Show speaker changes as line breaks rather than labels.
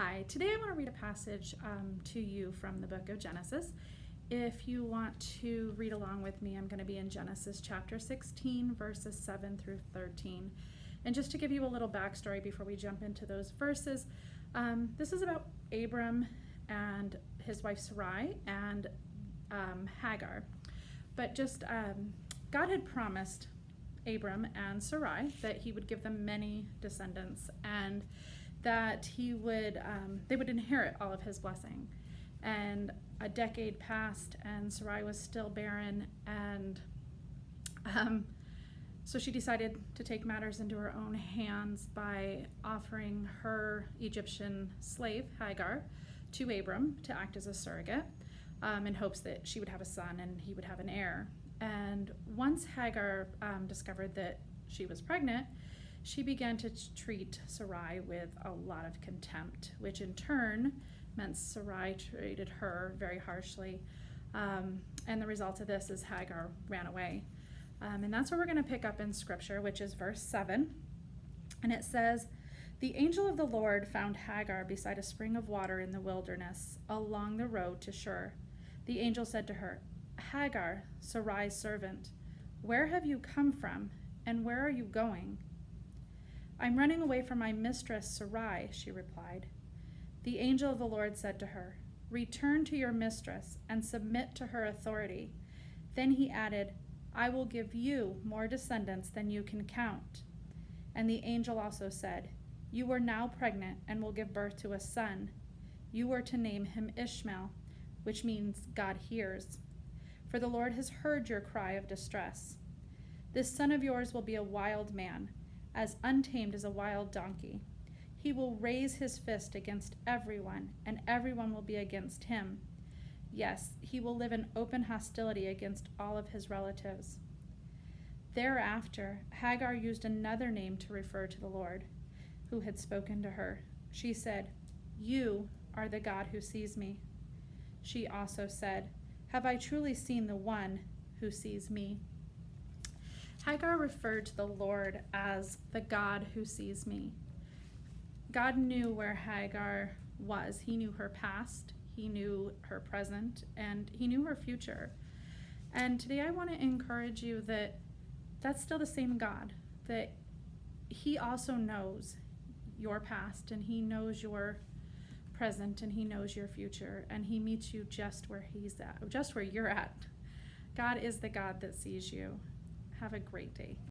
Hi, today I want to read a passage to you from the book of Genesis. If you want to read along with me, I'm going to be in Genesis chapter 16, verses 7 through 13. And just to give you a little backstory before we jump into those verses, this is about Abram and his wife Sarai and Hagar. But God had promised Abram and Sarai that he would give them many descendants and that they would inherit all of his blessing. And a decade passed and Sarai was still barren, and so she decided to take matters into her own hands by offering her Egyptian slave Hagar to Abram to act as a surrogate, in hopes that she would have a son and he would have an heir. And once Hagar discovered that she was pregnant, she began to treat Sarai with a lot of contempt, which in turn meant Sarai treated her very harshly. And the result of this is Hagar ran away. And that's where we're going to pick up in Scripture, which is verse 7. And it says, "The angel of the Lord found Hagar beside a spring of water in the wilderness, along the road to Shur. The angel said to her, 'Hagar, Sarai's servant, where have you come from, and where are you going?' 'I'm running away from my mistress Sarai,' she replied. The angel of the Lord said to her, 'Return to your mistress and submit to her authority.' Then he added, 'I will give you more descendants than you can count.' And the angel also said, 'You are now pregnant and will give birth to a son. You are to name him Ishmael,' which means God hears. For the Lord has heard your cry of distress. This son of yours will be a wild man, as untamed as a wild donkey. He will raise his fist against everyone, and everyone will be against him. Yes, he will live in open hostility against all of his relatives." Thereafter, Hagar used another name to refer to the Lord, who had spoken to her. She said, "You are the God who sees me." She also said, "Have I truly seen the one who sees me?" Hagar referred to the Lord as the God who sees me. God knew where Hagar was. He knew her past, he knew her present, and he knew her future. And today I want to encourage you that that's still the same God, that he also knows your past, and he knows your present, and he knows your future, and he meets you just where he's at, just where you're at. God is the God that sees you. Have a great day.